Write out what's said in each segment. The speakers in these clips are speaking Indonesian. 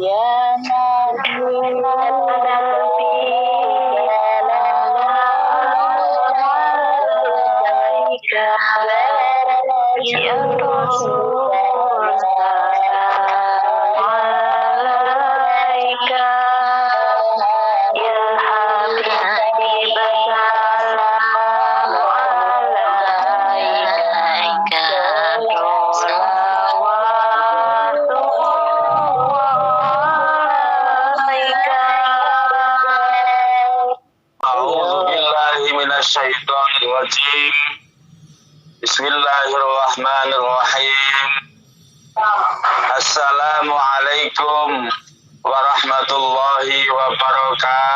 Ya Nabi ya Rasulullah alaika ya Habib salamu alaika A'udzu billahi minasyaitonir rajim. Bismillahirrahmanirrahim. Assalamualaikum warahmatullahi wabarakatuh.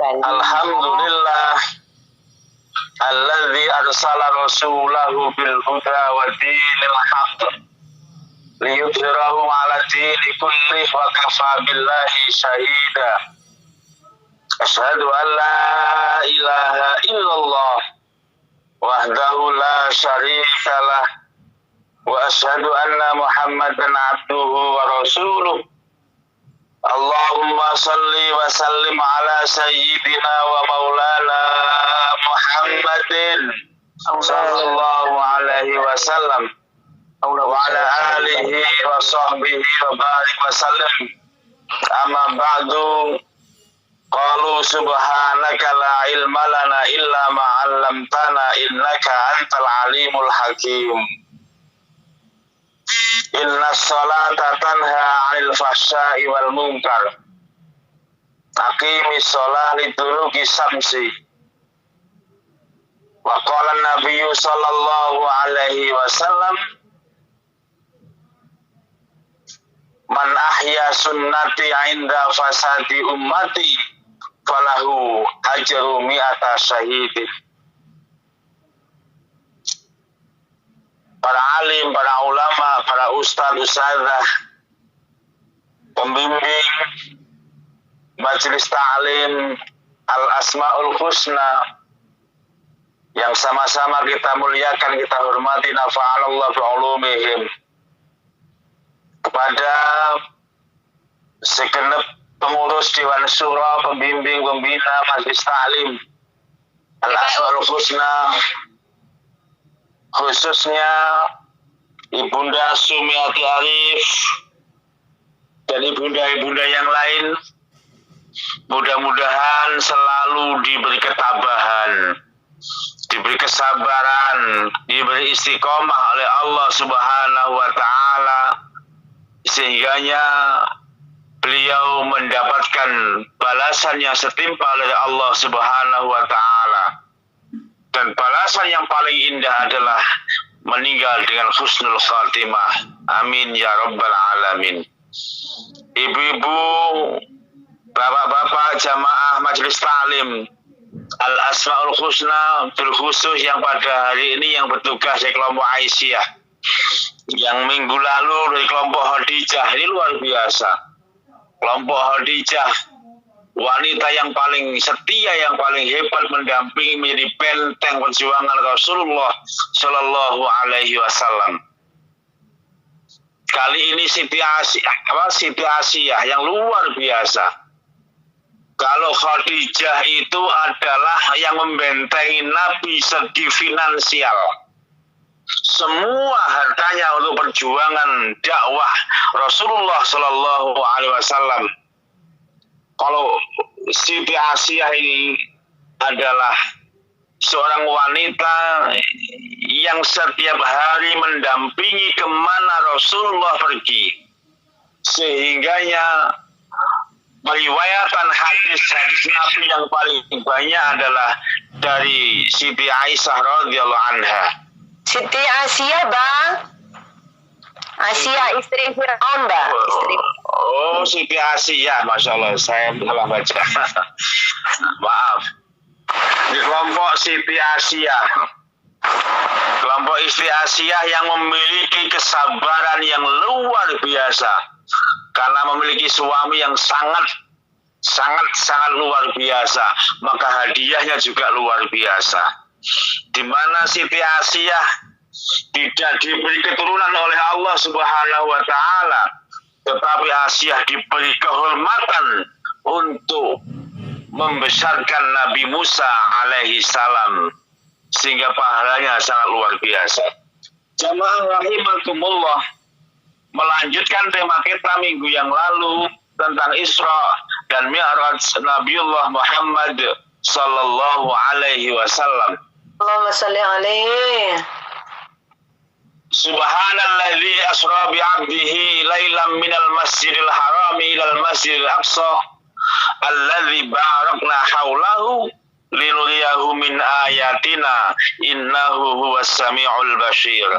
Alhamdulillah alladzi arsala rasulahu bil huda wa dinil haqq liyudhhirahu 'ala dini kullih wa kafa billahi shahida. Asyhadu an la ilaha illallah wahdahu la syarika lah wa asyhadu anna Muhammadan abduhu wa rasuluh. Allahumma salli wa sallim ala sayyidina wa maulana Muhammadin sallallahu alaihi wasallam wa ala alihi wa sahbihi wa barik wa sallim. Amma ba'du, qalu subhanaka la ilma lana illa ma 'allamtana innaka antal alimul hakim. Inna sholata tanha 'anil fahsya'i wal munkar. Aqimis sholah liduluki samsi. Wa qala an-nabiyyu sallallahu alaihi wasallam, man ahya sunnati 'inda fasadi ummati falahu ajru mi'ata syahidin. Para alim, para ulama, para ustaz-ustazah, pembimbing majelis ta'lim Al-Asmaul Husna yang sama-sama kita muliakan, kita hormati, nafa'anallah bi'ulumihim. Kepada segenap pengurus Dewan Syura, pembimbing, pembina majelis ta'lim Al-Asmaul Husna, khususnya Ibunda Sumiati Arif dan ibunda-ibunda yang lain, mudah-mudahan selalu diberi ketabahan, diberi kesabaran, diberi istiqomah oleh Allah Subhanahu wa Ta'ala, sehingganya beliau mendapatkan balasan yang setimpal dari Allah Subhanahu wa Ta'ala. Dan balasan yang paling indah adalah meninggal dengan husnul khatimah. Amin ya rabbal alamin. Ibu-ibu, bapak-bapak jamaah majelis ta'lim Al-Asmaul Husna, terkhusus yang pada hari ini yang bertugas di kelompok Aisyah, yang minggu lalu dari kelompok Khadijah, ini luar biasa. Kelompok Khadijah, wanita yang paling setia, yang paling hebat, mendampingi, menjadi benteng perjuangan Rasulullah Shallallahu Alaihi Wasallam. Kali ini Siti Asiyah yang luar biasa. Kalau Khadijah itu adalah yang membentengi Nabi segi finansial. Semua hartanya untuk perjuangan dakwah Rasulullah Shallallahu Alaihi Wasallam. Kalau Siti Asiyah ini adalah seorang wanita yang setiap hari mendampingi kemana Rasulullah pergi, sehingganya periwayatan hadis-hadis Nabi yang paling banyak adalah dari Siti Aisyah radhiyallahu anha. Siti Asiyah, Bang. Asia istri Fir'aun, Mbak. Oh, Siti Asiyah, Masya Allah, saya salah baca. Maaf. Di kelompok Siti Asiyah, kelompok istri Asiyah yang memiliki kesabaran yang luar biasa, karena memiliki suami yang sangat sangat-sangat luar biasa, maka hadiahnya juga luar biasa. Di mana Siti Asiyah tidak diberi keturunan oleh Allah Subhanahu wa taala, tetapi Asiyah diberi kehormatan untuk membesarkan Nabi Musa alaihi salam, sehingga pahalanya sangat luar biasa. Jamaah rahimakumullah, melanjutkan tema kita minggu yang lalu tentang Isra dan Mi'raj Nabiullah Muhammad sallallahu alaihi wasallam. Allahumma salli alaihi. Subhanalladzi asra bi 'abdihi lailan minal masjidil harami ilal masjidil aqsa alladzi barakna haulahu linuriyahu min ayatina innahu huwas samiul basir.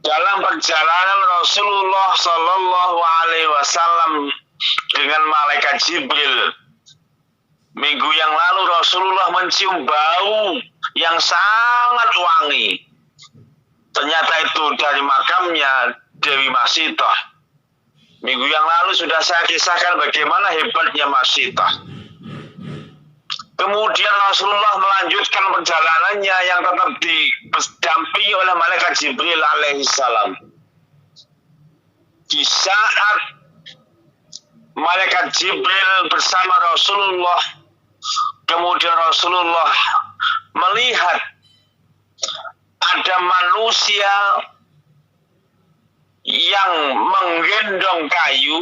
Dalam perjalanan Rasulullah sallallahu alaihi wasallam dengan malaikat Jibril, minggu yang lalu Rasulullah mencium bau yang sangat wangi. Ternyata itu dari makamnya Dewi Masitah. Minggu yang lalu sudah saya kisahkan bagaimana hebatnya Masitah. Kemudian Rasulullah melanjutkan perjalanannya yang tetap didampingi oleh malaikat Jibril alaihi salam. Di saat malaikat Jibril bersama Rasulullah, kemudian Rasulullah melihat ada manusia yang menggendong kayu,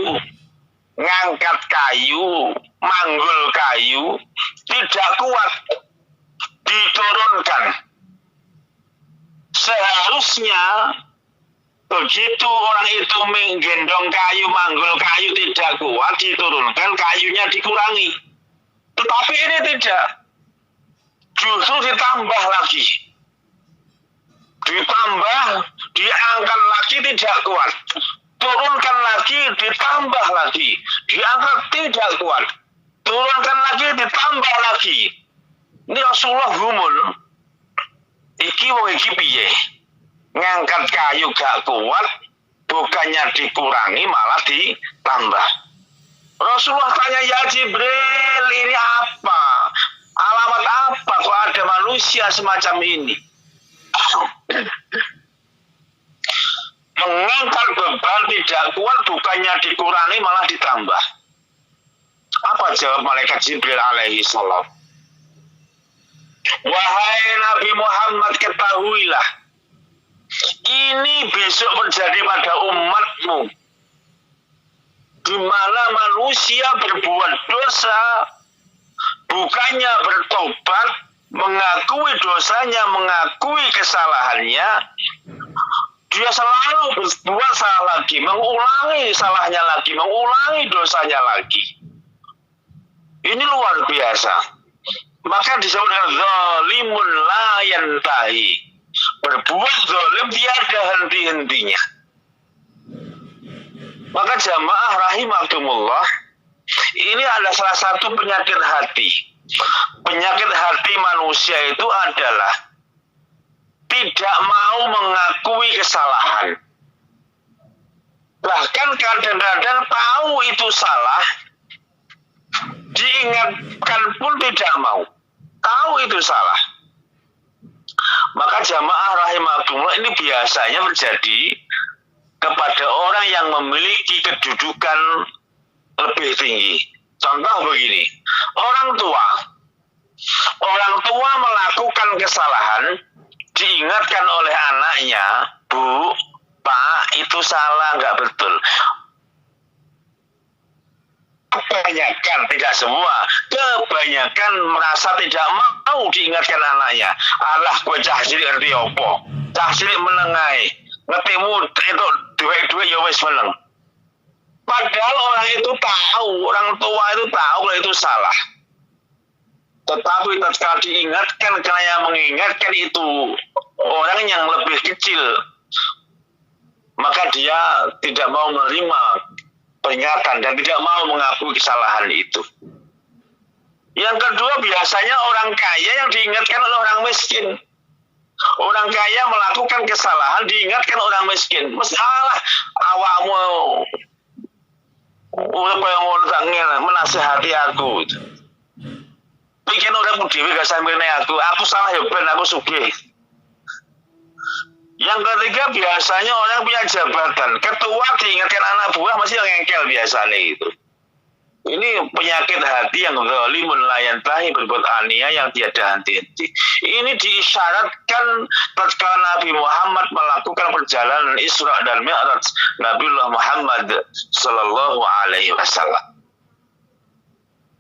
ngangkat kayu, manggul kayu, tidak kuat diturunkan. Seharusnya begitu orang itu menggendong kayu, manggul kayu tidak kuat diturunkan, kayunya dikurangi. Tetapi ini tidak, justru ditambah lagi. Ditambah, diangkat lagi tidak kuat. Turunkan lagi, ditambah lagi. Diangkat tidak kuat. Turunkan lagi, ditambah lagi. Ini Rasulullah gumun. Iki wong iki piye? Ngangkat kayu gak kuat, bukannya dikurangi malah ditambah. Rasulullah tanya, ya Jibril, ini apa? Alamat apa kok ada manusia semacam ini? Mengangkat beban tidak kuat, bukannya dikurangi malah ditambah. Apa jawab malaikat Jibril alaihi salam? Wahai Nabi Muhammad, ketahuilah, ini besok terjadi pada umatmu, di mana manusia berbuat dosa, bukannya bertobat, mengakui dosanya, mengakui kesalahannya, dia selalu berbuat salah lagi, mengulangi salahnya lagi, mengulangi dosanya lagi. Ini luar biasa. Maka disebut dengan zalimun la yantahi. Berbuat zalim tiada henti-hentinya. Maka jamaah rahimakumullah, ini adalah salah satu penyakit hati. Penyakit hati manusia itu adalah tidak mau mengakui kesalahan. Bahkan kadang-kadang tahu itu salah, diingatkan pun tidak mau. Tahu itu salah. Maka jamaah rahimakumullah, ini biasanya terjadi kepada orang yang memiliki kedudukan lebih tinggi. Contoh begini, orang tua melakukan kesalahan, diingatkan oleh anaknya, Bu, Pak, itu salah, nggak betul. Kebanyakan, tidak semua, kebanyakan merasa tidak mau diingatkan anaknya. Alah, gue cah cilik ngerti apa, cah cilik menengai, ngertimu itu duit ya wis meneng. Padahal orang itu tahu, orang tua itu tahu kalau itu salah. Tetapi ketika diingatkan, karena yang mengingatkan itu orang yang lebih kecil, maka dia tidak mau menerima peringatan dan tidak mau mengakui kesalahan itu. Yang kedua, biasanya orang kaya yang diingatkan oleh orang miskin. Orang kaya melakukan kesalahan, diingatkan orang miskin. Masalah awakmu urip kaya ngono tak menasihati aku. Pikir uripmu dhewe gak sampene aku salah ya ben aku sugih. Yang ketiga biasanya orang punya jabatan, ketua diingatkan anak buah masih ngengkel biasanya itu. Ini penyakit hati yang zalimun la yantahi, berbuat aniaya yang tiada henti-henti. Ini diisyaratkan tatkala Nabi Muhammad melakukan perjalanan Isra dan Mi'raj Nabiullah Muhammad sallallahu alaihi wasallam.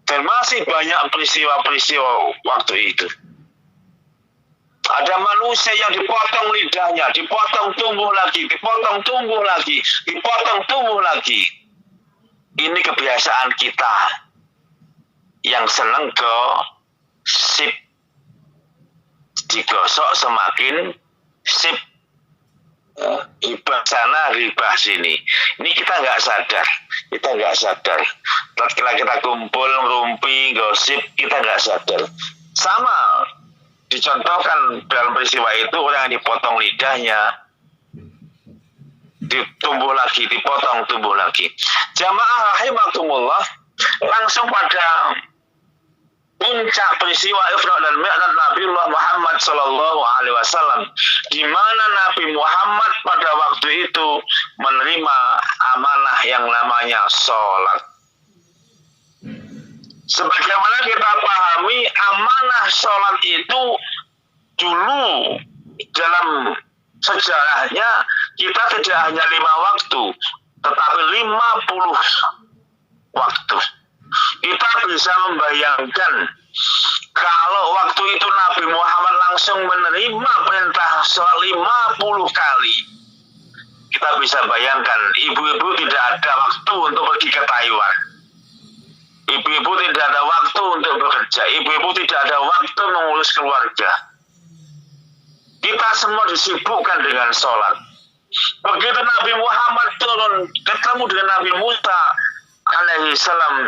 Dan masih banyak peristiwa-peristiwa waktu itu. Ada manusia yang dipotong lidahnya, dipotong tumbuh lagi, dipotong tumbuh lagi, dipotong tumbuh lagi. Ini kebiasaan kita yang seneng gosip, digosok semakin sip, hibah sana ribah sini. Ini kita nggak sadar. Tatkala kita kumpul ngerumpi gosip, kita nggak sadar. Sama dicontohkan dalam peristiwa itu, orang yang dipotong lidahnya, ditumbuh lagi, dipotong tumbuh lagi. Jamaah rahimakumullah, langsung pada puncak peristiwa Isra dan Mi'raj Nabiullah Muhammad sallallahu alaihi wasallam, di mana Nabi Muhammad pada waktu itu menerima amanah yang namanya sholat. Sebagaimana kita pahami, amanah sholat itu dulu dalam sejarahnya kita tidak hanya 5 waktu, tetapi 50 waktu. Kita bisa membayangkan kalau waktu itu Nabi Muhammad langsung menerima perintah sholat 50 kali. Kita bisa bayangkan, ibu-ibu tidak ada waktu untuk pergi ke Taiwan. Ibu-ibu tidak ada waktu untuk bekerja. Ibu-ibu tidak ada waktu mengurus keluarga. Kita semua disibukkan dengan sholat. Begitu Nabi Muhammad turun ketemu dengan Nabi Musa alaihi salam,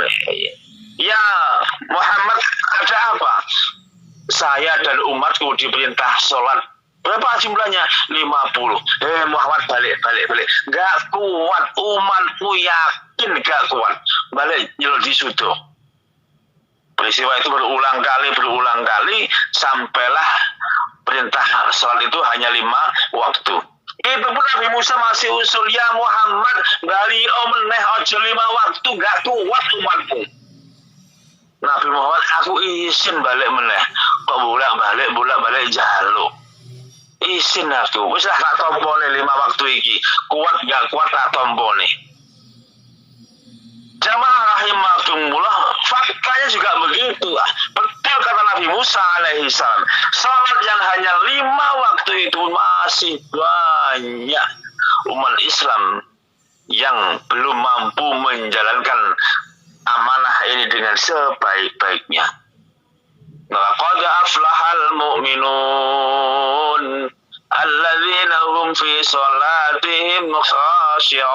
ya Muhammad, ada apa? Saya dan umatku diperintah sholat. Berapa jumlahnya? 50. Muhammad balik. Gak kuat, umatku yakin gak kuat. Balik nyelur di situ. Peristiwa itu berulang kali sampailah perintah sholat itu hanya 5 waktu. Itu pun Nabi Musa masih usul, ya Muhammad, bali meneh ojo 5 waktu, gak kuat umatmu. Nabi Muhammad, aku izin balik meneh. Kok bolak-balik jaluk. Izin aku, wis lah tak tompone 5 waktu iki. Kuat gak kuat tak tompone. Jamaah rahimakumullah, faktanya juga begitu. Betul kata Nabi Musa alaihi salam. Salat yang hanya 5 waktu itu masih banyak umat Islam yang belum mampu menjalankan amanah ini dengan sebaik-baiknya. Laqad aflahal mu'minun alladzina hum fi salatihim khashi'un.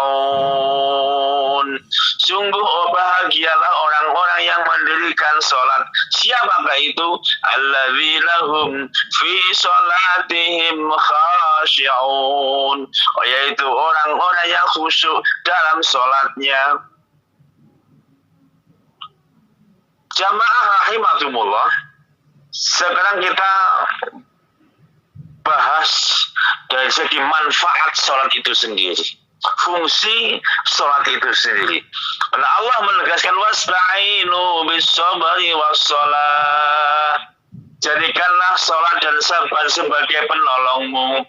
Sungguh bahagialah orang-orang yang mendirikan sholat. Siapakah itu? Alladzina hum fi salatihim khashi'un, yaitu orang-orang yang khusyuk dalam sholatnya. Jamaah rahimakumullah, sekarang kita bahas dari segi manfaat sholat itu sendiri, fungsi sholat itu sendiri. Karena Allah menegaskan wasta'inu bis-sabri was-shalah. Jadikanlah sholat dan sabar sebagai penolongmu.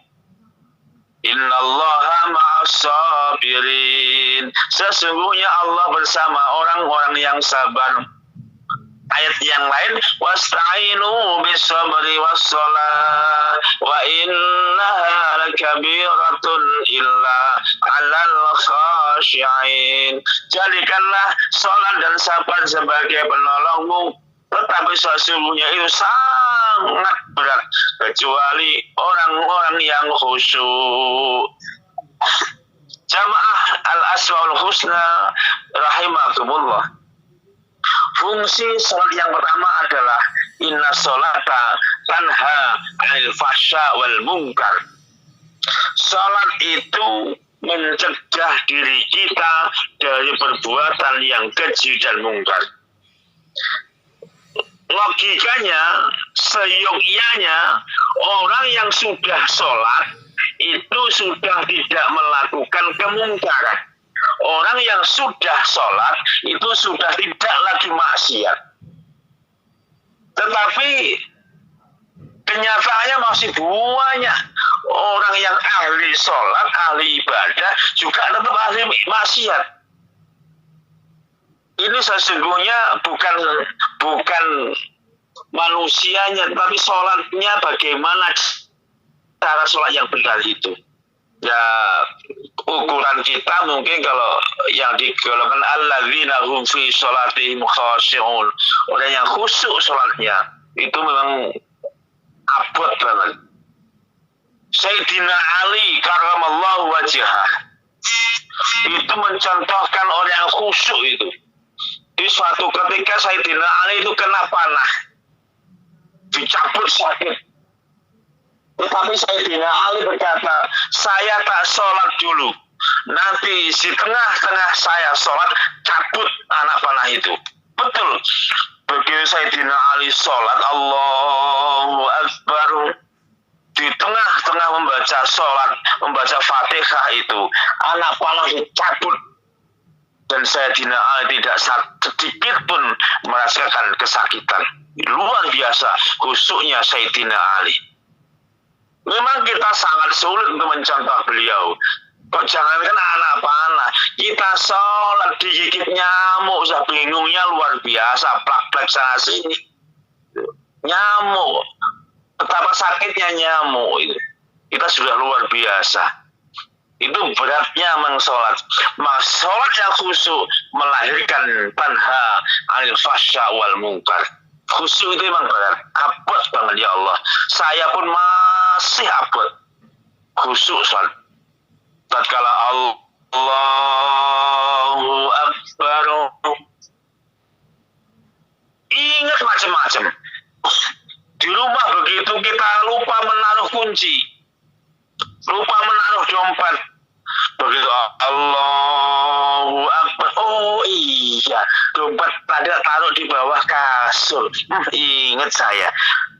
Innallaha ma'as-sabirin. Sesungguhnya Allah bersama orang-orang yang sabar. Ayat yang lain, wasta'inu bis-sabri was-shalah wa innaha lakabiratun illa 'alal khashi'in. Jadikanlah salat dan sabar sebagai penolongmu, tetapi sesungguhnya itu sangat berat kecuali orang-orang yang khusyuk. Jamaah al-asmaul husna rahimakumullah. Fungsi sholat yang pertama adalah inna sholata tanha 'anil fahsya wal munkar. Sholat itu mencegah diri kita dari perbuatan yang keji dan mungkar. Logikanya, seyogyanya, orang yang sudah sholat itu sudah tidak melakukan kemungkaran. Orang yang sudah sholat itu sudah tidak lagi maksiat. Tetapi kenyataannya masih banyak orang yang ahli sholat, ahli ibadah juga tetap ahli maksiat. Ini sesungguhnya bukan manusianya, tapi sholatnya bagaimana cara sholat yang benar itu. Ya, ukuran kita mungkin kalau yang digolongkan alladzina hum fi sholatihim khashi'un, orang yang khusyuk sholatnya itu memang abot banget. Sayyidina Ali karramallahu wajhah itu mencontohkan orang yang khusyuk itu. Di suatu ketika Sayyidina Ali itu kena panah, dicabut sakit. Tetapi Sayyidina Ali berkata, saya tak sholat dulu, nanti di tengah-tengah saya sholat, cabut anak panah itu. Betul. Begitu Sayyidina Ali sholat, Allahu Akbar, di tengah-tengah membaca sholat, membaca Fatihah itu, anak panah dicabut. Dan Sayyidina Ali tidak sedikit pun merasakan kesakitan. Luar biasa khusyuknya Sayyidina Ali. Memang kita sangat sulit untuk mencontoh beliau. Kok jangankan anak panah, kita sholat digigit nyamuk, saya bingungnya luar biasa, plak-plak sana sini. Nyamuk, betapa sakitnya nyamuk itu. Kita sudah luar biasa. Itu beratnya mengsolat. Sholat yang khusyuk melahirkan tanha anil fasya wal mungkar. Khusyuk itu memang berat, abot banget ya Allah. Saya pun masih abot khusyuk sholat. Tatkala Allahu Akbar, ingat macam-macam. Di rumah begitu kita lupa menaruh kunci, lupa menaruh dompet. Begitu Allahu Akbar, oh iya, dompet tadi taruh di bawah kasur. Ingat saya.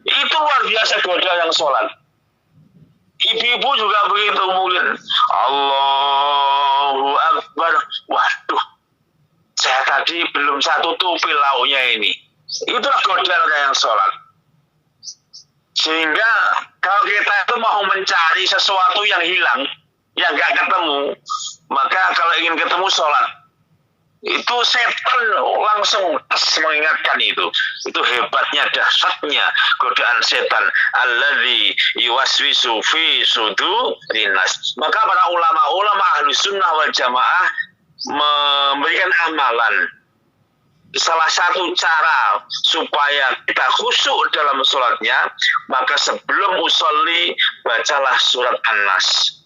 Itu luar biasa goda yang sholat. Ibu-ibu juga begitu mungkin. Allahu Akbar. Waduh, saya tadi belum satu tupi lauknya ini. Itulah goda yang sholat. Sehingga kalau kita itu mau mencari sesuatu yang hilang, yang gak ketemu, maka kalau ingin ketemu sholat, itu setan langsung mengingatkan itu. Itu hebatnya, dahsyatnya godaan setan. Alladzi yuwaswisu fi sudurin nas. Maka para ulama-ulama ahlu sunnah wal jamaah memberikan amalan. Salah satu cara supaya kita khusyuk dalam sholatnya, maka sebelum usolli bacalah surat An-Nas.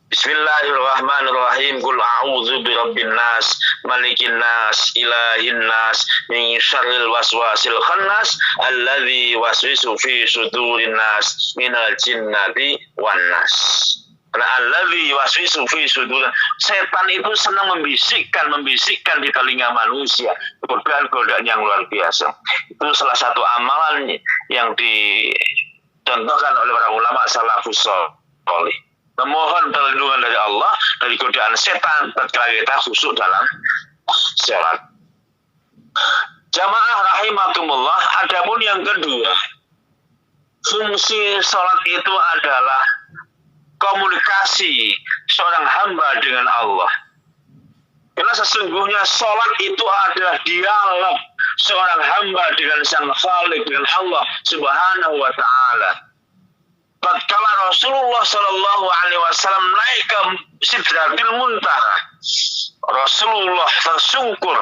Bismillahirrahmanirrahim. Qul a'udzu birabbin nas, malikin nas, ilahin nas, min syarril waswasil khannas, alladzi waswisu fi sudurin nas, minal jinnati wan nas. Karena alladzi waswisu fi sudurin, setan itu senang membisikkan di telinga manusia godaan-godaan yang luar biasa. Itu salah satu amalan yang dicontohkan oleh para ulama salafus shalih. Memohon perlindungan dari Allah dari godaan setan tatkala kita khusyuk dalam sholat. Jamaah rahimakumullah, adapun yang kedua, fungsi sholat itu adalah komunikasi seorang hamba dengan Allah. Karena sesungguhnya sholat itu adalah dialog seorang hamba dengan Sang Khalik, dengan Allah Subhanahu wa Ta'ala. Tatkala Rasulullah Shallallahu Alaihi Wasallam naik ke Sidratil Muntaha, Rasulullah tersungkur,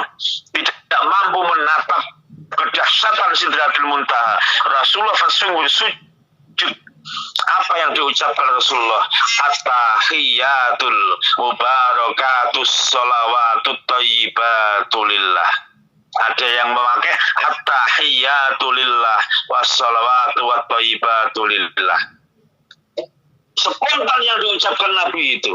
tidak mampu menatap kedahsyatan Sidratil Muntaha. Rasulullah tersungkur sujud. Apa yang diucapkan Rasulullah? At-tahiyatul mubarakatus sholawatut thayyibatulillah. Ada yang memakai at-tahiyatulillah wassalawatu wat thayyibatulillah. Spontan yang diucapkan Nabi itu,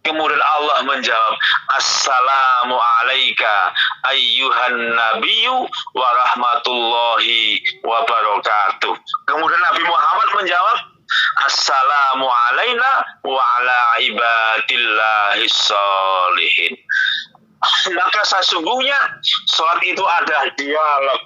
Kemudian Allah menjawab, Assalamu alaika ayyuhan nabiyyu wa rahmatullahi wa barakatuh. Kemudian Nabi Muhammad menjawab, Assalamu alaina wa ala ibadillahis sholihin. Maka sesungguhnya sholat itu adalah dialog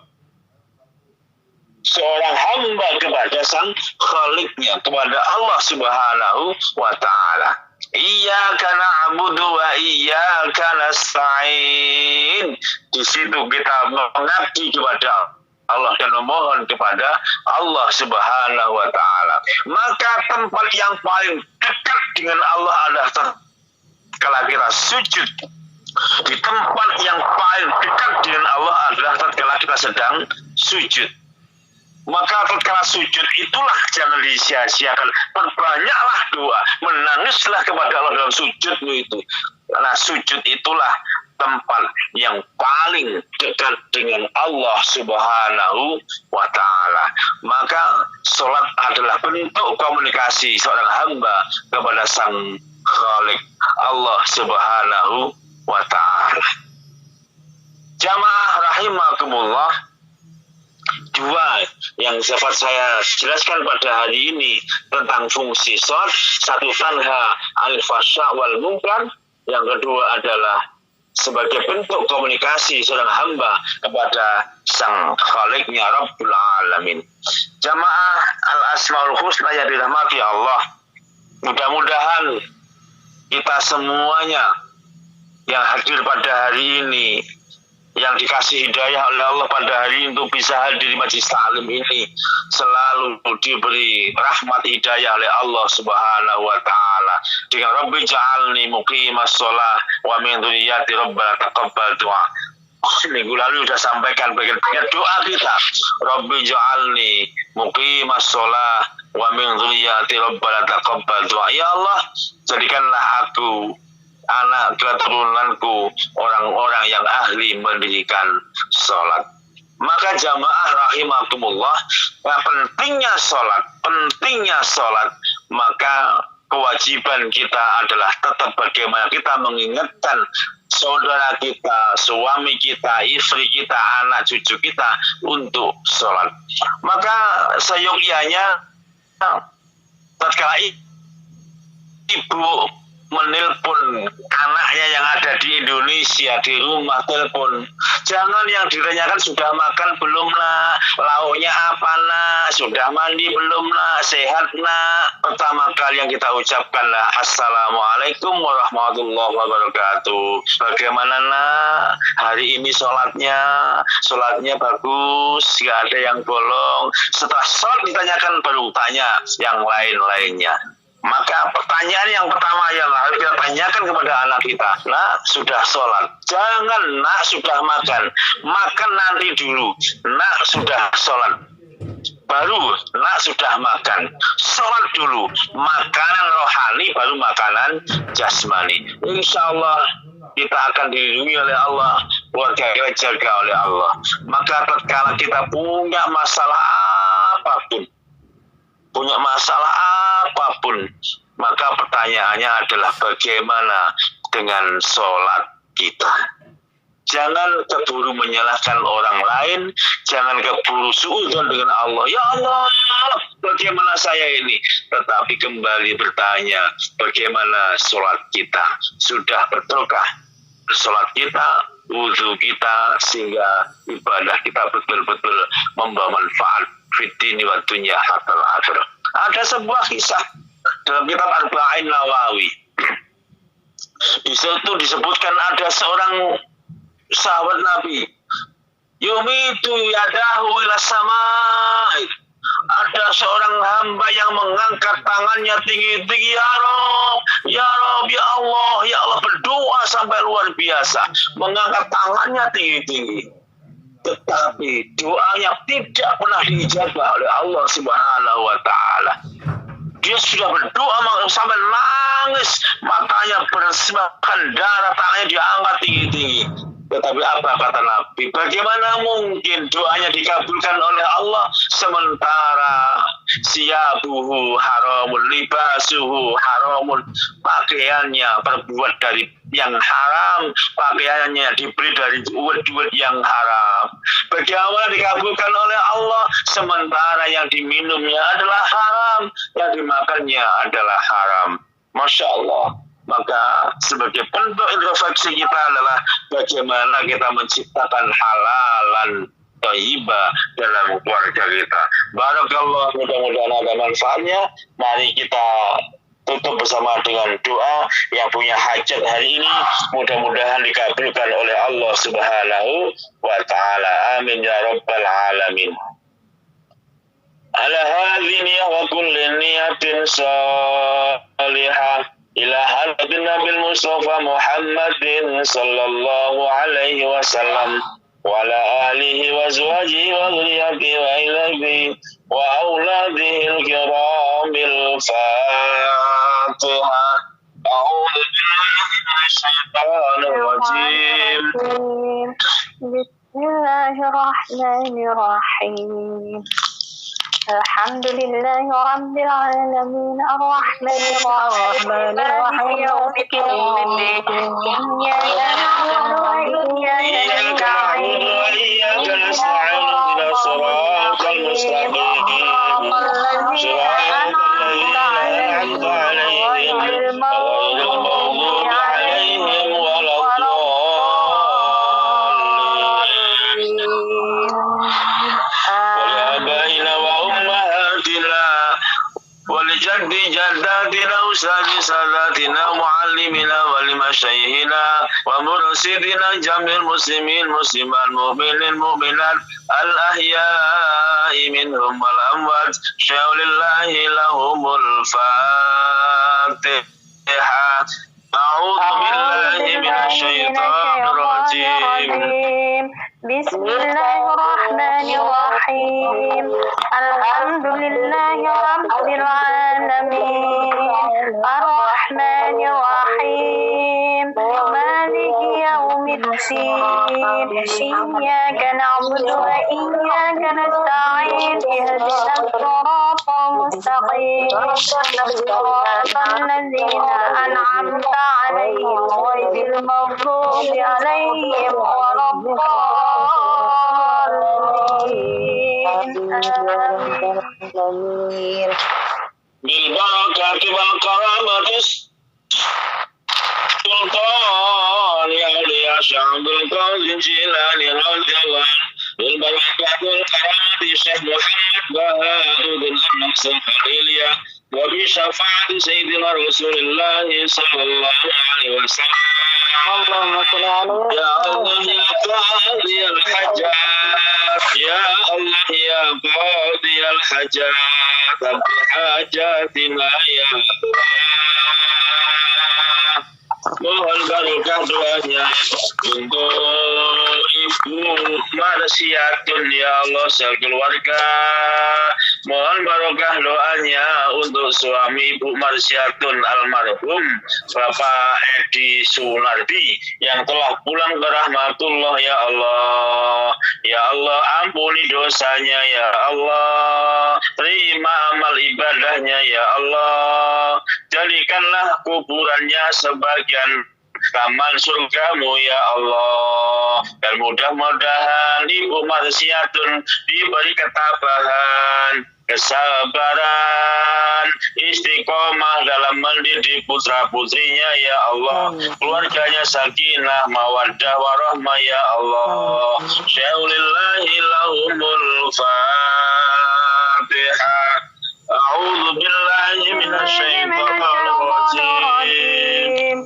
seorang hamba kepada sang Khaliknya, kepada Allah Subhanahu wa Ta'ala. Iyyaka na'budu wa iyyaka nasta'in. Di situ kita mengabdi kepada Allah dan memohon kepada Allah Subhanahu wa Ta'ala. Maka tempat yang paling dekat dengan Allah adalah tatkala kita sujud. Di tempat yang paling dekat dengan Allah adalah tatkala kita sedang sujud. Maka tatkala sujud itulah jangan disia-siakan. Perbanyaklah doa, menangislah kepada Allah dalam sujudmu itu. Karena sujud itulah tempat yang paling dekat dengan Allah Subhanahu wa Ta'ala. Maka sholat adalah bentuk komunikasi seorang hamba kepada sang Khalik, Allah Subhanahu wa Ta'ala. Jamaah rahimakumullah, dua yang dapat saya jelaskan pada hari ini tentang fungsi sholat. Satu, tanha anil fahsya wal munkar. Yang kedua adalah sebagai bentuk komunikasi seorang hamba kepada sang Khaliknya Rabbul Alamin. Jamaah al-asmaul husna yang dirahmati Allah, mudah-mudahan kita semuanya yang hadir pada hari ini, yang dikasih hidayah oleh Allah pada hari ini untuk bisa hadir di majlis ta'lim ini, selalu diberi rahmat hidayah oleh Allah Subhanahu wa Ta'ala dengan Rabbi ja'alni muqimas sholah wa min dzurriyyati rabbana taqabbal du'a. Minggu lalu sudah sampaikan bagian doa kita, Rabbi ja'alni muqimas sholah wa min dzurriyyati rabbana taqabbal du'a. Ya Allah, jadikanlah aku, anak keturunanku, orang-orang yang ahli mendirikan sholat. Maka jamaah rahimakumullah, pentingnya sholat, maka kewajiban kita adalah tetap bagaimana kita mengingatkan saudara kita, suami kita, istri kita, anak cucu kita untuk sholat. Maka seyogyanya tatkala ibu menelpon anaknya yang ada di Indonesia di rumah, telepon, jangan yang ditanyakan sudah makan belum nak, lauknya apa nak, sudah mandi belum nak, sehat nak. Pertama kali yang kita ucapkanlah Assalamualaikum warahmatullahi wabarakatuh. Bagaimana nak hari ini sholatnya bagus, gak ada yang bolong. Setelah sholat ditanyakan baru tanya yang lain-lainnya. Maka pertanyaan yang pertama yang harus kita tanyakan kepada anak kita, nak sudah sholat? Jangan nak sudah makan, makan nanti dulu. Nak sudah sholat, baru nak sudah makan. Sholat dulu, makanan rohani baru makanan jasmani. Insya Allah kita akan dilindungi oleh Allah, keluarga kita dijaga oleh Allah. Maka tatkala kita punya masalah apapun, maka pertanyaannya adalah bagaimana dengan sholat kita. Jangan keburu menyalahkan orang lain, jangan keburu suudzon dengan Allah. Ya Allah, bagaimana saya ini? Tetapi kembali bertanya, bagaimana sholat kita? Sudah betulkah sholat kita, wudhu kita, sehingga ibadah kita betul-betul membawa manfaat fitini wa dunya hatta akhirah. Ada sebuah kisah dalam kitab Arba'in Nawawi. Di situ disebutkan ada seorang sahabat Nabi, yumitu yadahu ila samai. Ada seorang hamba yang mengangkat tangannya tinggi-tinggi, ya Rob, ya Rob, ya Allah, berdoa sampai luar biasa, mengangkat tangannya tinggi-tinggi. Tetapi doanya tidak pernah diijabah oleh Allah Subhanahu wa Ta'ala. Dia sudah berdoa sampai nangis, matanya bersibakkan darah, tangannya diangkat tinggi-tinggi. Tetapi apa kata Nabi? Bagaimana mungkin doanya dikabulkan oleh Allah sementara siyabuhu haramun, libasuhu haramun, pakaiannya berbuat dari yang haram, pakaiannya dibeli dari duit yang haram. Bagaimana dikabulkan oleh Allah sementara yang diminumnya adalah haram, yang dimakannya adalah haram. Masya Allah. Maka sebagai bentuk introspeksi kita adalah bagaimana kita menciptakan halalan thayyibah dalam keluarga kita. Barakallah, mudah-mudahan ada manfaatnya. Mari kita tutup bersama dengan doa. Yang punya hajat hari ini mudah-mudahan dikabulkan oleh Allah Subhanahu wa ta'ala. Amin ya rabbal alamin. Ala hadhihi wa kulli niyatin salihah ila hadratin Nabil Mustafa Muhammadin sallallahu alaihi wasallam wa ala alihi wa azwajihi wa dhurriyyatihi wa ilaihi wa auladihi al-kiramil Fatihah. A'udzu billahi minasyaitonir rajim. Bismillahirrahmanirrahim. Alhamdulillahi Rabbil Alamin Ar-Rahmanir Rahim Maliki Yawmiddin Iyyaka na'budu wa iyyaka nasta'in Ihdinas siratal mustaqim Siratal ladzina an'amta 'alaihim ghairil maghdubi 'alaihim ولجد جداتنا وساد ساداتنا ومعلمنا ولمشايخنا ومرشدنا جميع المسلمين المسلمات المؤمنين المؤمنات الأحياء منهم والأموات شاء لله لهم الفاتحة. أعوذ بالله من الشيطان الرجيم. بسم الله الرحمن الرحيم الحمد لله رب العالمين الرحمن الرحيم مالك يوم الدين إياك نعبد وإياك نستعين اهدنا الصراط المستقيم صراط الذين أنعمت عليهم غير المغضوب عليهم ولا بالبركة والكرامة السلطان يا أولياء شعب القوم الجيلاني رضي الله عنه بالبركة والكرامة الشيخ محمد بهاء النصر الخليلية وبشفاعة سيدنا رسول الله صلى الله عليه وسلم. اللهم صل على يا الله يا قاضي الحاجات يا الله يا قاضي الحاجات بحاجاتنا يا الله. Mohon barokah doanya untuk Ibu Marsiatun ya Allah sekeluarga. Mohon barokah doanya untuk suami Ibu Marsiatun almarhum Bapak Edi Sunardi yang telah pulang ke rahmatullah ya Allah. Ya Allah ampuni dosanya ya Allah. Terima amal ibadahnya ya Allah. Jadikanlah kuburannya sebagian taman surgamu ya Allah. Dan mudah-mudahan Ibu Marsiatun diberi ketabahan, kesabaran, istiqomah dalam mendidik putra-putrinya ya Allah. Keluarganya sakinah, mawaddah, warahmah ya Allah. Syaulillahi lahumul Fatihah. A'udzu billahi minasyaitonir rajim.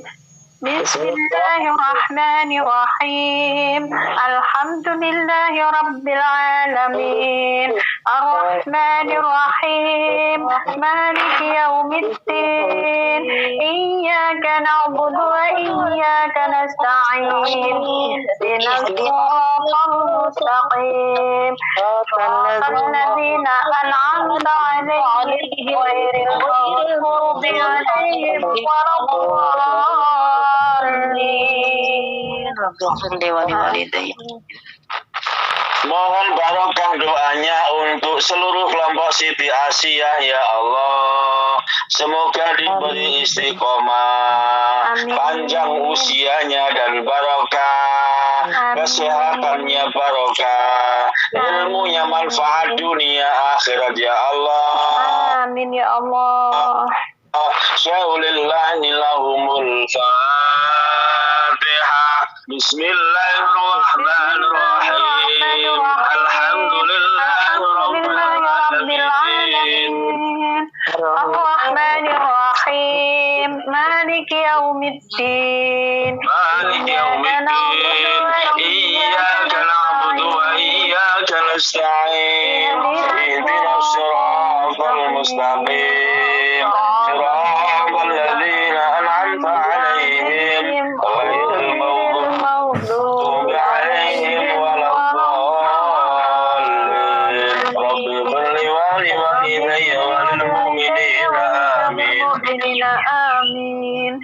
Bismillahirrahmanirrahim. Alhamdulillahi Rabbil Alamin. Ar-Rahmanirrahim. Maliki Yawmiddin. Iyyaka na'budu wa iyyaka nasta'in. Ihdinas siratal mustaqim. Siratal ladzina an'amta 'alaihim ghairil maghdubi 'alaihim waladdallin. Rabbi ighfir li wa liwalidayya. Mohon barokah doanya untuk seluruh kelompok Siti Asiyah ya Allah. Semoga diberi istiqomah, Amin. panjang usianya dan barokah, Amin. kesehatannya barokah, ilmunya manfaat dunia akhirat ya Allah. Amin ya Allah. Syaulillahi lahumul Fatihah. Bismillahirrahmanirrahim. Alhamdulillahi rabbil alamin. Ar-Rahmanir-Rahim. Maliki yaumiddin. Maliki yaumiddin. Iyyaka na'budu wa iyyaka nasta'in. Ihdinas siratal mustaqim. Siratal ladzina an'amta 'alaihim ghairil maghdubi 'alaihim waladdallin. Rabbi ighfirli wa liwalidayya wa lil mu'minina amin. Amin.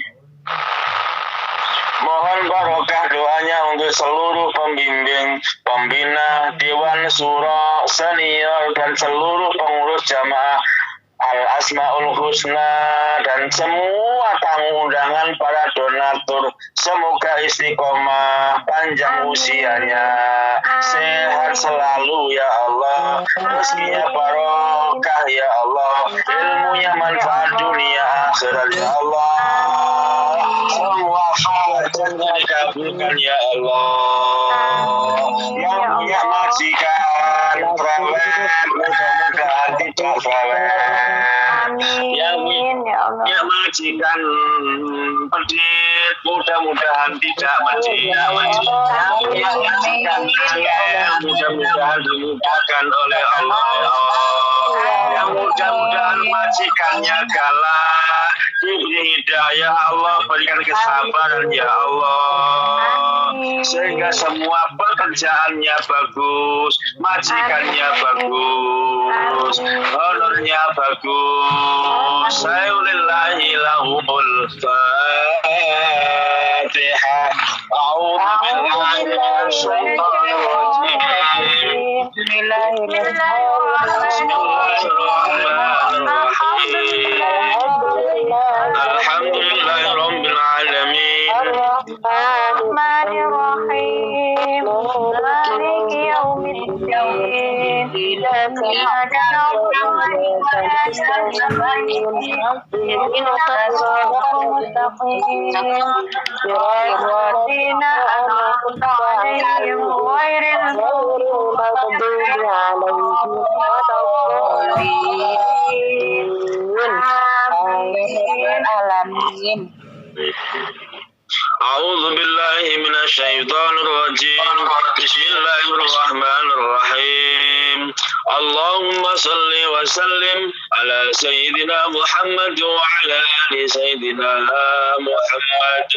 Mohon barokah doanya untuk seluruh pembimbing, pembina, Dewan Syuro, senior, dan seluruh pengurus jamaah Al-Asmaul Husna dan semua tamu undangan para donatur. Semoga istiqomah, panjang usianya, sehat selalu ya Allah, rezekinya barokah ya Allah, ilmunya manfaat dunia akhirat ya Allah. Semua hajatnya dikabulkan ya Allah. Yang punya majikan cerewet, mudah-mudahan tidak cerewet. Yang punya majikan pedit, mudah-mudahan tidak pedit. Yang punya majikan angel, mudah-mudahan dimudahkan oleh Allah. Yang mudah-mudahan majikannya galak, diberi hidayah Allah, berikan kesabaran ya Allah, sehingga semua pekerjaannya bagus, majikannya bagus, honornya bagus. Sayulillahi lahumul Fatihah. A'udzu billahi minasy syaithanir rajim. Alhamdulillahi rabbil alamin. Ar-Rahmanir-Rahim. Maliki yaumiddin. Iyyaka na'budu wa iyyaka nasta'in. Ihdinas siratal mustaqim. Siratal ladzina an'amta 'alaihim ghairil maghdubi 'alaihim waladdallin. A'udzu billahi minasy syaithanir rajim. Bismillahirrahmanirrahim. Allahumma shalli wa sallim ala sayyidina Muhammad wa ala ali sayyidina Muhammad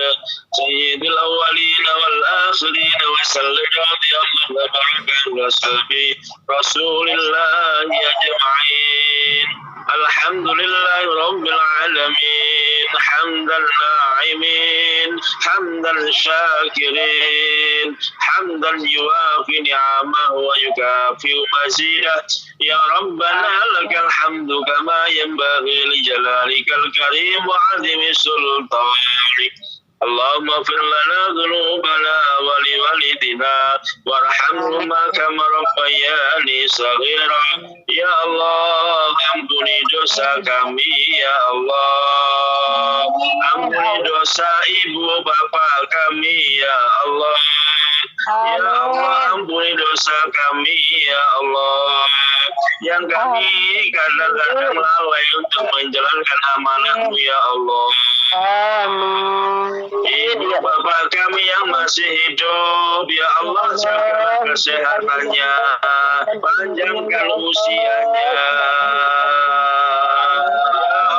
sayyidil awwalin wal akhirin wa sallim radhiyallahu wa baraka wa sahbi Rasulillah ajma'in. Alhamdulillahi rabbil alamin. Hamdan na'imin, hamdan syakirin, hamdan yuwafi ni'amahu wa yukafi'u mazidah. Ya Rabbana lakal hamdu kama yanbaghi li jalalikal karim wa 'azimi sultanik. Allahumma fir lana dhunubana wa li walidina warhamhuma kama rabbayani shaghira. Ya Allah, ampuni dosa kami ya Allah. Ampuni dosa ibu bapak kami ya Allah. Ya Allah, ampuni dosa kami ya Allah, yang kami kadang-kadang lalai untuk menjalankan amanah-Mu ya Allah. Ibu bapak kami yang masih hidup ya Allah, jaga kesehatannya, panjangkan usianya ya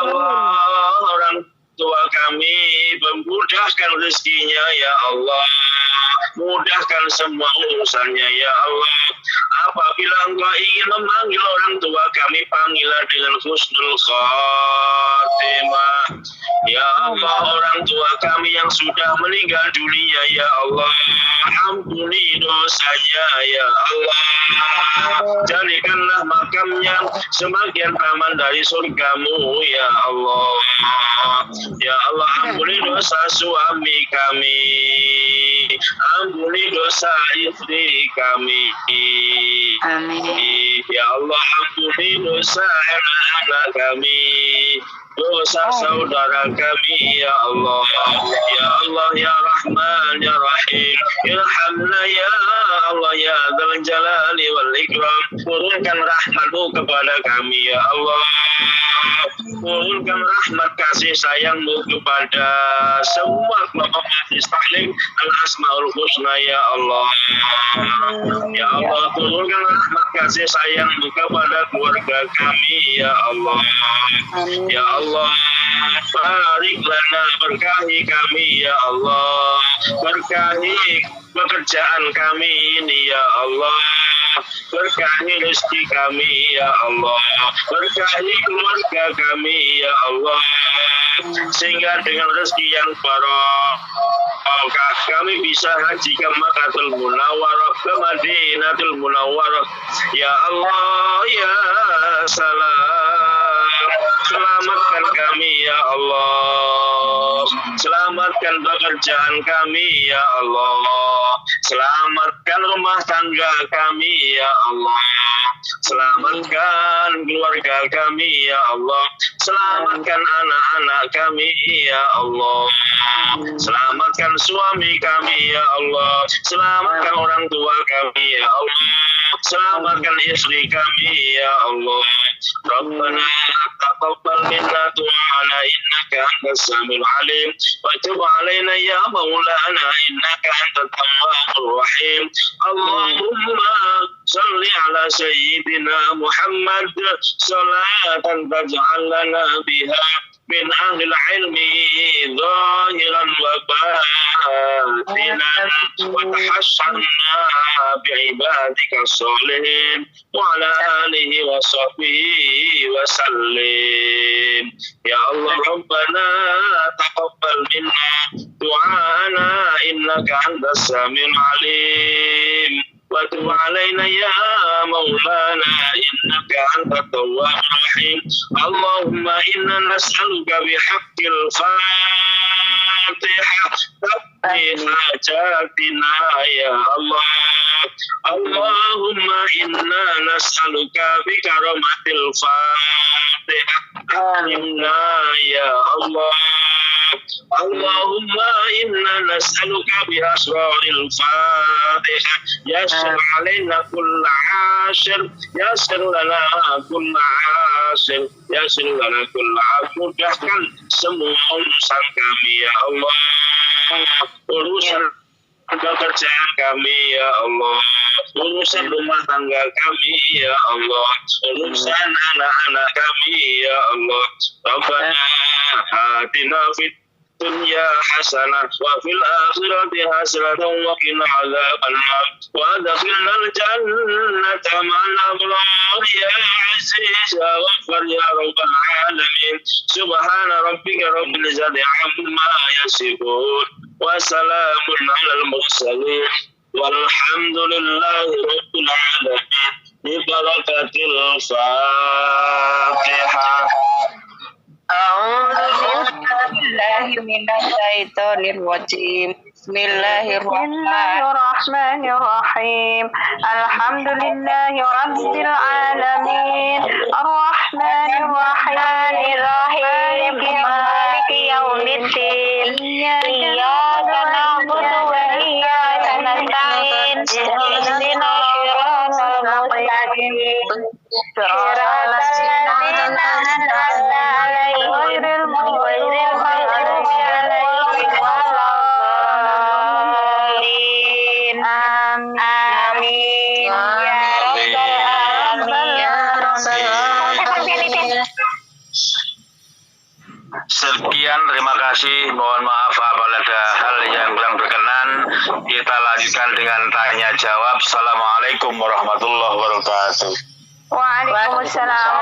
Allah. Orang tua kami memudahkan rezekinya ya Allah, mudahkan semua urusannya ya Allah. Apabila apabila engkau ingin memanggil orang tua kami, panggillah dengan husnul khatimah. Ya Allah, orang tua kami yang sudah meninggal dunia, ya Allah, ampuni dosanya, ya Allah. Jadikanlah makamnya semakin aman dari surgamu, ya Allah. Ya Allah, ampuni dosa suami kami, ampuni dosa istri kami. Amin. Ya Allah, ampuni dosa anak-anak kami, dosa saudara kami, ya Allah. Ya Allah, ya Rahman, ya Rahim, irhamna ya Allah, ya Dzal Jalali wal Ikram. Turunkan rahmat-Mu kepada kami, ya Allah. Turunkan rahmat kasih sayang-Mu kepada semua kelompok majlis taklim Al-Asmaul Husna, ya Allah. Ya Allah, turunkan rahmat kasih sayang-Mu kepada keluarga kami, ya Allah. Ya Allah, barik lana, berkahi kami, ya Allah. Berkahi pekerjaan kami ini, ya Allah. Berkahi rezeki kami, ya Allah. Berkahi keluarga kami, ya Allah. Sehingga dengan rezeki yang barokah kami bisa haji ke Makkahul Munawwarah, ke Madinatul Munawwarah. Ya Allah, ya salam. Selamatkan kami, ya Allah. Selamatkan pekerjaan kami, ya Allah. Selamatkan rumah tangga kami, ya Allah. Selamatkan keluarga kami, ya Allah. Selamatkan anak-anak kami, ya Allah. Selamatkan suami kami, ya Allah. Selamatkan orang tua kami, ya Allah. Selamatkan istri kami, ya Allah. Rabbana taqabbal minna du'ana innaka antas samiul alim wa tub 'alaina ya maulana innaka antat tawwabur rahim. Allahumma shalli ala sayyidina Muhammad salatan taj'al lana biha min ahli ilmi zahiran wa batinan wa tahassanna bi'ibadika sholihin wa ala alihi wa sahbihi wa sallim. Ya Allah, Rabbana taqabbal minna du'ana innaka antas samiul alim wa tub 'alaina ya maulana innaka antat tawwabur rahim. Allahumma inna nas'aluka bihaqqil Fatihah taqdi hajatina, ya Allah. Allahumma inna nas'aluka bi karamatil Fatihah alimna, ya Allah. Allahumma inna nas'aluka bi asraril Fatihah yassir alaina kulla ashir, yassir lana kulla ashir, yassir lana kulla ashir. Mudahkan semua urusan kami, ya Allah. Urusan pekerjaan kami, ya Allah. Urusan rumah tangga kami, ya Allah. Urusan anak-anak kami, ya Allah. Rabbana atina fid dunya hasanah wa fil akhirati hasanah wa qina adzabannar wa adkhilnal jannata ma'al abrar ya aziz ya ghaffar ya rabbal alamin. Subhana rabbika rabbil izzati amma yasifun wa salamun 'alal mursalin walhamdulillahi rabbil alamin. Bi barakatil Fatihah. A'udzu billahi minasyaitonir rajim. Bismillahirrahmanirrahim. Alhamdulillahi rabbil alamin. Arrahmanir rahim. Maliki yaumiddin. Iyyaka na'budu wa iyyaka nasta'in. Ihdinas siratal mustaqim. Siratal ladzina an'amta 'alaihim ghairil maghdubi 'alaihim waladdallin. Amin. Ya rabbal alamin. Sekian sekalian, terima kasih. Mohon maaf apabila ada hal yang kurang berkenan. Kita lanjutkan dengan tanya jawab. Assalamualaikum warahmatullahi wabarakatuh. Waalaikumsalam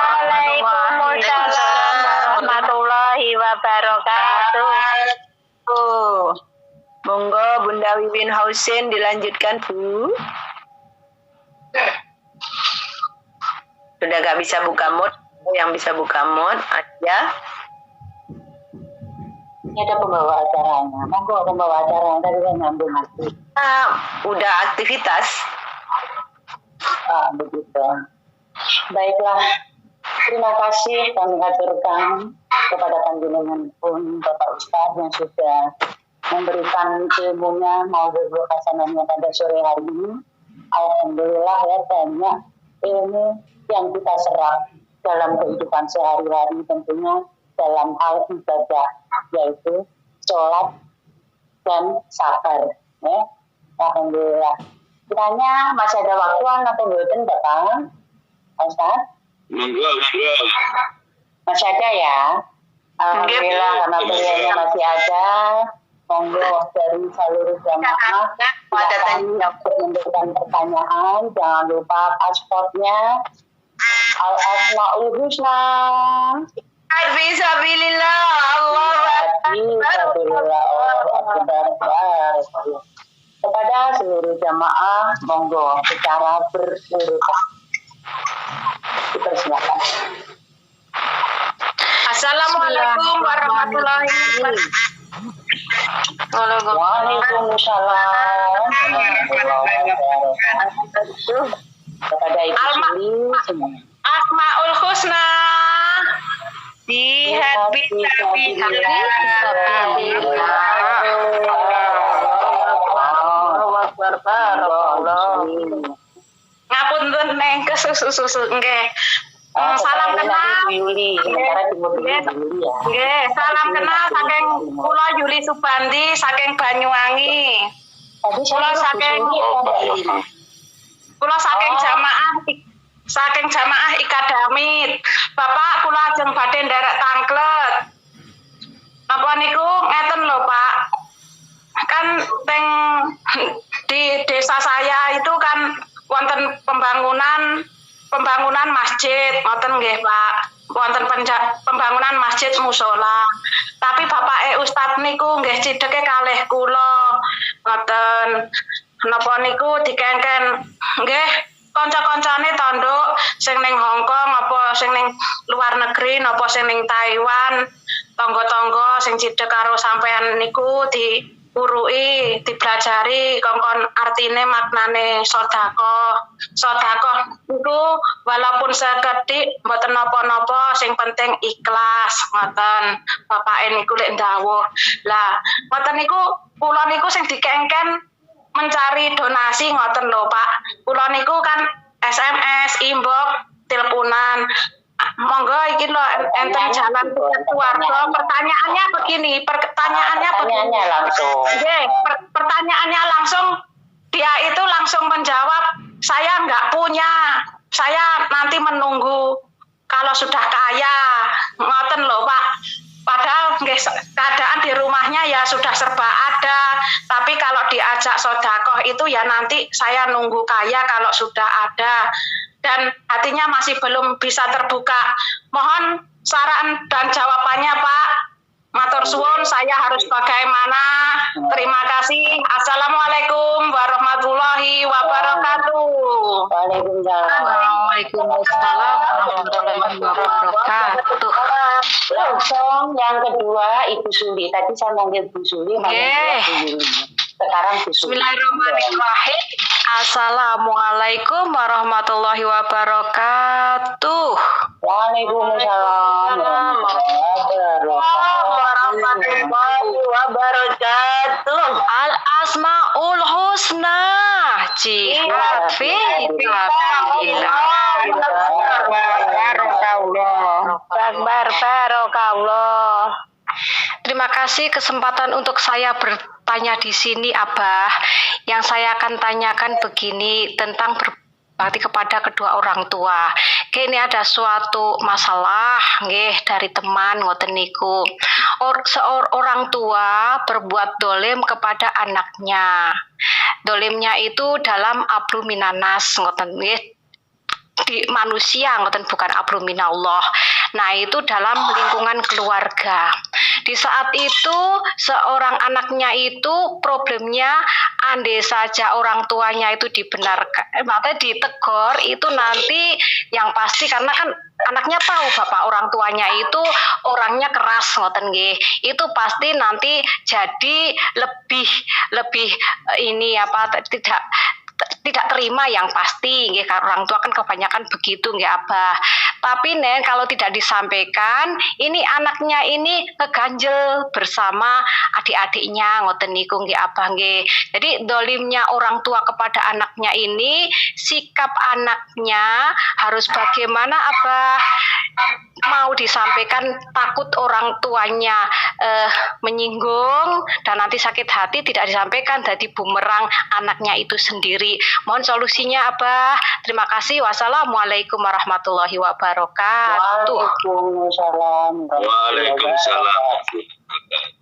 warahmatullahi wabarakatuh. Monggo Bunda Wiwin Hausin dilanjutkan, Bu. Sudah gak bisa buka mood, yang bisa buka mood aja. Ini ada pembawa acaranya. Monggo pembawa acaranya tadi saya ngambil masih. Udah aktivitas. Begitu. Baiklah. Terima kasih kami aturkan kepada panjenengan pun Bapak Ustadz yang sudah memberikan ilmunya maupun hasanahnya pada sore hari ini. Alhamdulillah ya, banyak ilmu yang kita serap dalam kehidupan sehari-hari, tentunya dalam hal ibadah, yaitu sholat dan sabar. Ya. Alhamdulillah. Kiranya masih ada waktu atau belum, Bapak Ustaz? Monggo. Masih ada ya? Alhamdulillah, karena beliaunya masih ada. Monggo dari seluruh jamaah silakan untuk memberikan pertanyaan. Jangan lupa pasportnya. Al-Asma'ul Husna. Bismillah, Allahu Akbar. Kepada seluruh jamaah, monggo secara berurutan. Kita silakan. Assalamualaikum warahmatullahi wabarakatuh. Waalaikumsalam. Kepada Ibu Suli semuanya. Asmaul Husna ngapunten neng kesusu nggih. Salam kenal. Nggih, salam kenal saking kula Yuli Subandi saking Banyuwangi. Kula saking jamaah Ikadamit. Bapak kula ajeng badhe nderek tangklet. Napa niku ngeten lho, Pak. Kan teng di desa saya itu kan wonten pembangunan masjid, ngoten nggih, Pak. Wonten pembangunan masjid mushola. Tapi Bapak Ustadz niku nggih cidheke kalih kula. Ngoten. Napa niku dikengken nggih kanca-kancane tanduk sing ning Hongkong apa sing ning luar negeri napa sing ning Taiwan, tangga-tangga sing cidhek karo sampean niku diuruki, dipelajari kongkon artine maknane sedekah. Sedekah niku walaupun sekedhik mboten napa-napa, sing penting ikhlas, ngoten. Bapake niku lek ndawuh. Lah, ngoten niku kula niku sing dikengken mencari donasi ngoten lho, Pak. Kula niku kan SMS, inbox, teleponan. Monggo iki lho enten jalan keluarga. Pertanyaannya begini. Langsung. Nggih, pertanyaannya langsung dia itu langsung menjawab, saya nggak punya. Saya nanti menunggu kalau sudah kaya. Ngoten lho, Pak. Padahal keadaan di rumahnya ya sudah serba ada, tapi kalau diajak sedekah itu ya nanti saya nunggu kaya kalau sudah ada, dan hatinya masih belum bisa terbuka. Mohon saran dan jawabannya, Pak. Matur suwun, saya harus bagaimana? Terima kasih. Assalamualaikum warahmatullahi wabarakatuh. Waalaikumsalam warahmatullahi wabarakatuh. Langsung yang kedua Ibu Suli. Tadi saya manggil Bu Suli, sekarang Bu Suli. Bismillahirrahmanirrahim. Assalamualaikum warahmatullahi wabarakatuh. Waalaikumsalam warahmatullahi wabarakatuh. Al Asmaul Husna. Jihad fi Barakallah. Terima kasih kesempatan untuk saya bertanya di sini, Abah. Yang saya akan tanyakan begini tentang berbakti kepada kedua orang tua. Ini ada suatu masalah nggih dari teman ngoten niku. seorang tua berbuat dolim kepada anaknya. Dolimnya itu dalam abru minanas, ngoten nggih, di manusia, ngoten, bukan abru minallah. Nah, itu dalam lingkungan keluarga. Di saat itu seorang anaknya itu problemnya, andai saja orang tuanya itu dibenarkan, maksudnya ditegur, itu nanti yang pasti, karena kan anaknya tahu bapak orang tuanya itu orangnya keras, ngoten nggih, itu pasti nanti jadi lebih ini apa, tidak terima yang pasti nggih, orang tua kan kebanyakan begitu nggih Abah. Tapi Nen, kalau tidak disampaikan, ini anaknya ini ngeganjel bersama adik-adiknya, ngoten niku nggih Abah nggih. Jadi dolimnya orang tua kepada anaknya ini, sikap anaknya harus bagaimana Abah? Mau disampaikan, takut orang tuanya menyinggung dan nanti sakit hati, tidak disampaikan, jadi bumerang anaknya itu sendiri. Mohon solusinya Abah. Terima kasih. Wassalamualaikum warahmatullahi wabarakatuh. Waalaikumsalam.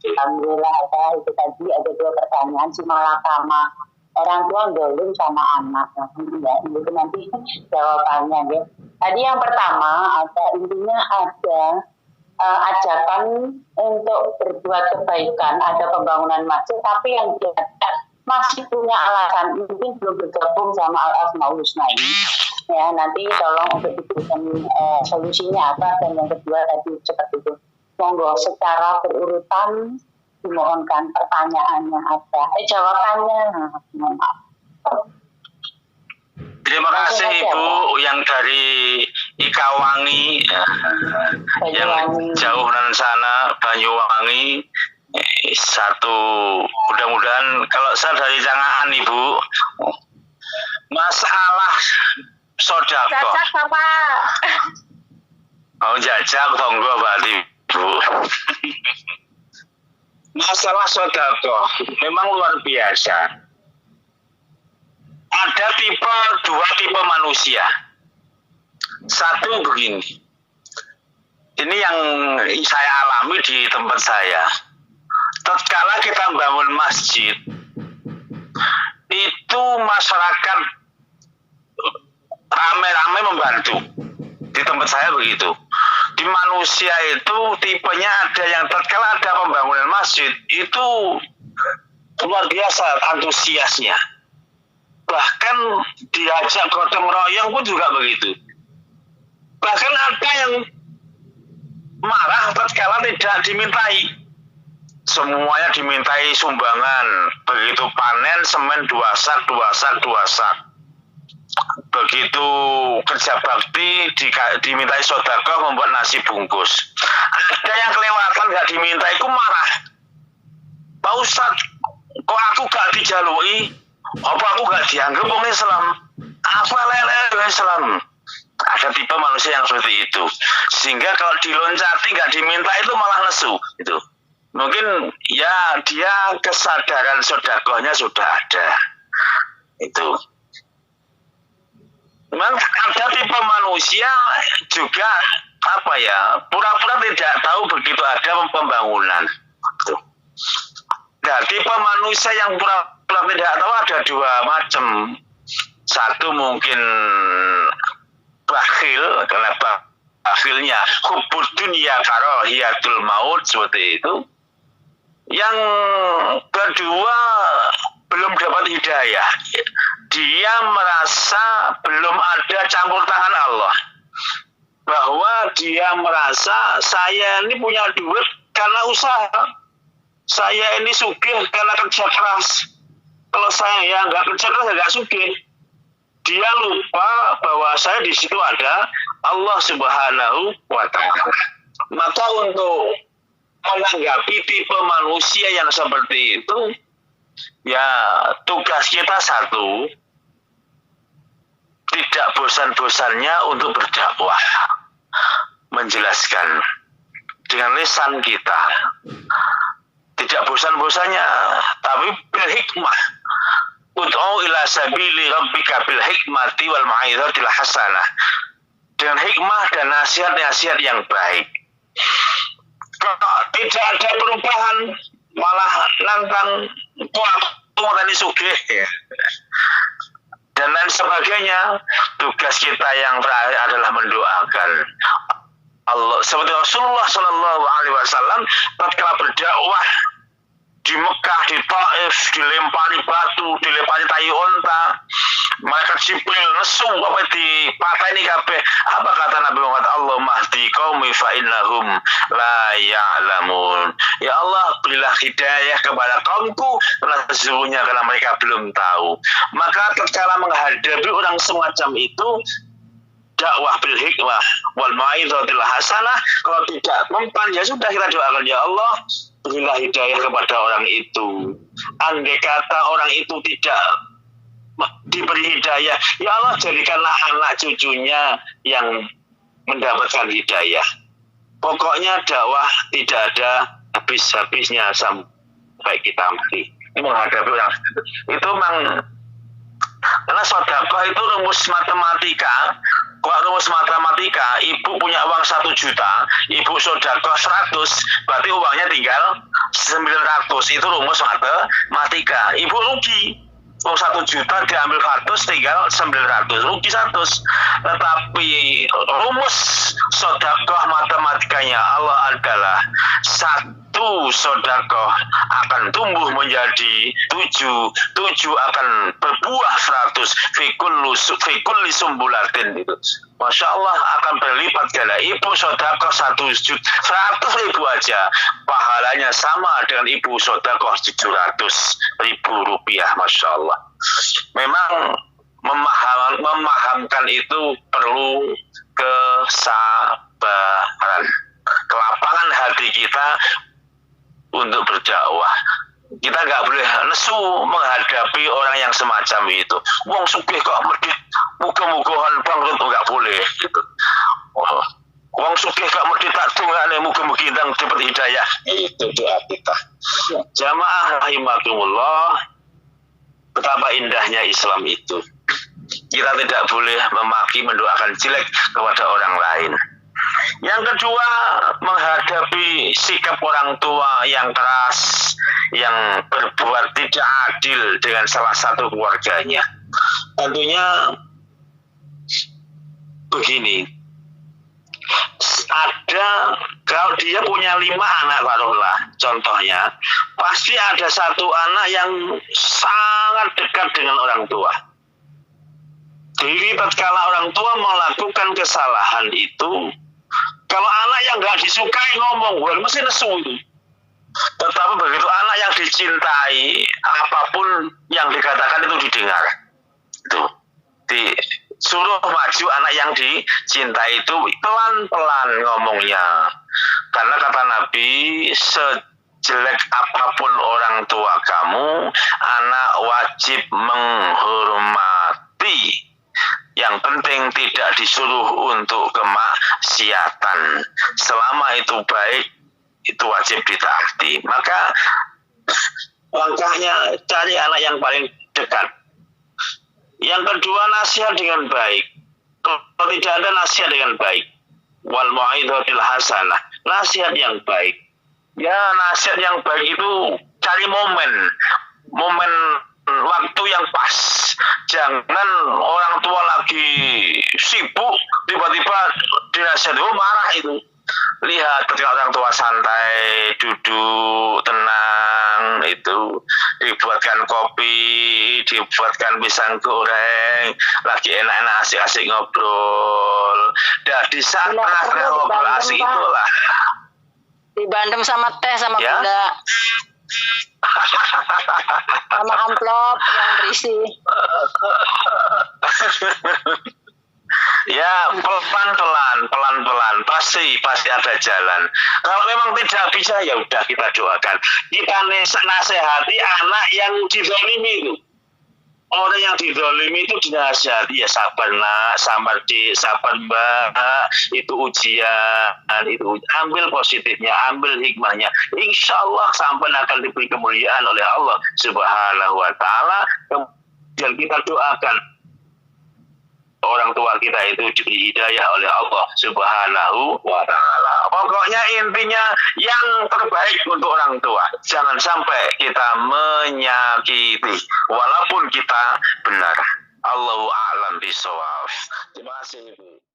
Alhamdulillah, Abah, itu tadi ada 2 pertanyaan si malakama. Orang tua dolim sama anak. Ya, itu nanti jawabannya ya. Tadi yang pertama, intinya ada ajakan untuk berbuat kebaikan, ada pembangunan masjid, tapi yang masih punya alasan, mungkin belum bergabung sama Al-Asmaul Husna ini. Ya, nanti tolong untuk diberikan solusinya apa. Dan yang kedua tadi seperti itu, monggo secara berurutan dimohonkan pertanyaannya apa, jawabannya. Mohon maaf. Terima kasih Ibu yang dari Ikawangi, yang jauh dari sana, Banyuwangi. Satu, mudah-mudahan kalau saya dari Cangaan Ibu, masalah sodako. Jajak Bapak. Oh, jajak tonggo berarti Ibu. Masalah sodako memang luar biasa. Ada 2 tipe manusia. Satu begini, ini yang saya alami di tempat saya. Tatkala kita bangun masjid, itu masyarakat rame-rame membantu. Di tempat saya begitu. Di manusia itu tipenya ada yang tatkala ada pembangunan masjid, itu luar biasa antusiasnya. Bahkan diajak gotong royong pun juga begitu. Bahkan ada yang marah tatkala tidak dimintai. Semuanya dimintai sumbangan. Begitu panen semen 2 sak. Begitu kerja bakti dimintai sedekah membuat nasi bungkus. Ada yang kelewatan gak dimintai, ku marah. Pak Ustadz, kok aku gak dijalui? Apa aku gak dianggap orang Islam? Apa lele Islam? Ada tipe manusia yang seperti itu. Sehingga kalau diloncati gak diminta itu malah lesu. Itu. Mungkin ya dia kesadaran sedekahnya sudah ada. Itu. Memang ada tipe manusia juga apa ya, pura-pura tidak tahu begitu ada pembangunan. Itu. Nah, tipe manusia yang pura-pura tidak tahu ada 2 macam. Satu mungkin bakhil, karena bakhilnya hubbud dunya karahiyatul maut, seperti itu. Yang kedua belum dapat hidayah. Dia merasa belum ada campur tangan Allah. Bahwa dia merasa saya ini punya duit karena usaha. Saya ini sugih karena kerja keras. Kalau saya ya nggak kerja keras, nggak sugih. Dia lupa bahwa saya di situ ada Allah Subhanahu wa Ta'ala. Maka untuk menanggapi tipe manusia yang seperti itu, ya tugas kita satu, tidak bosan-bosannya untuk berdakwah, menjelaskan dengan lisan kita. Tidak bosan-bosannya, tapi bil hikmah. Ud'u ila sabili rabbika bil hikmati wal mau'izatil hasanah. Dengan hikmah dan nasihat-nasihat yang baik. kok tidak ada perubahan, malah nantang tua tadi sugih ya. Dan lain sebagainya. Tugas kita yang terakhir adalah mendoakan Allah. Seperti Rasulullah Shallallahu Alaihi Wasallam tatkala berdakwah di Mekah, di Taif, dilempari batu, dilempari tai unta, malaikat Jibril nesu apa di pateni kabeh. Apa kata Nabi Muhammad? Allah mahdi qaumi fa innahum la ya'lamun. Ya Allah, berilah hidayah kepada kaumku karena sesungguhnya karena mereka belum tahu. Maka tatkala menghadapi orang semacam itu, dakwah bil hikmah wal mau'izatil hasanah. Kalau tidak mempan, ya sudah, kita doakan, ya Allah berilah hidayah kepada orang itu. Andai kata orang itu tidak diberi hidayah, ya Allah jadikanlah anak cucunya yang mendapatkan hidayah. Pokoknya dakwah tidak ada habis-habisnya sampai kita mati. Ini menghadapi orang itu memang, karena sedekah itu rumus matematika. Kalau rumus matematika, ibu punya uang 1 juta, ibu sedekah 100, berarti uangnya tinggal 900. Itu rumus matematika. Ibu rugi. Uang 1 juta diambil 100, tinggal 900, rugi 100. Tetapi rumus sedekah matematikanya Allah adalah 1 sedekah akan tumbuh menjadi 7 akan berbuah 100 fikulli sumbulatin itu. Masya Allah akan berlipat ganda. Ibu sedekah 100 ribu aja, pahalanya sama dengan ibu sedekah 700.000 rupiah. Masya Allah. Memang memahamkan itu perlu kesabaran, kelapangan hati kita untuk berdakwah. Kita nggak boleh nesu menghadapi orang yang semacam itu. Wong sugih kok medit, muga-mugahan bangkrut, nggak boleh gitu. Wong sugih kok medit tak tungane, muga-muga ndang dapat hidayah. Itu doa kita. Jamaah rahimakumullah, betapa indahnya Islam itu. Kita tidak boleh memaki, mendoakan jelek kepada orang lain. Yang kedua, menghadapi sikap orang tua yang keras, yang berbuat tidak adil dengan salah satu keluarganya. Tentunya begini, kalau dia punya 5 anak taruhlah contohnya, pasti ada 1 anak yang sangat dekat dengan orang tua. Jadi tatkala orang tua melakukan kesalahan itu, kalau anak yang nggak disukai ngomong, wah mesti nesu itu. Tetapi begitu anak yang dicintai, apapun yang dikatakan itu didengar. Itu disuruh maju anak yang dicintai itu pelan-pelan ngomongnya. Karena kata Nabi, sejelek apapun orang tua kamu, anak wajib menghormati. Yang penting tidak disuruh untuk kemaksiatan. Selama itu baik, itu wajib ditaati. Maka langkahnya cari anak yang paling dekat. Yang kedua, nasihat dengan baik. Kalau tidak ada nasihat dengan baik, wal mau'izatil hasanah, nasihat yang baik. Ya, nasihat yang baik itu cari momen waktu yang pas. Jangan orang tua lagi sibuk tiba-tiba dinasihati, marah itu. Lihat ketika orang tua santai, duduk tenang, itu dibuatkan kopi, dibuatkan pisang goreng, lagi enak-enak asik-asik ngobrol. Dan di saat ngobrol asik itulah Dibandem sama teh sama gula. Sama amplop yang berisi. Ya, pelan-pelan pasti ada jalan. Kalau memang tidak bisa, ya udah kita doakan. Kita nasihati anak yang dizalimi itu. Orang yang dizalimi itu dinasihati, ya sabar nak, sabar dik, sabar mbak, itu ujian, itu ambil positifnya, ambil hikmahnya. Insya Allah sampai akan diberi kemuliaan oleh Allah Subhanahu wa Ta'ala. Kemudian kita doakan orang tua kita itu diberi hidayah oleh Allah Subhanahu wa Ta'ala. Pokoknya intinya yang terbaik untuk orang tua. Jangan sampai kita menyakiti walaupun kita benar. Allahu a'lam bishawab. Terima kasih Ibu.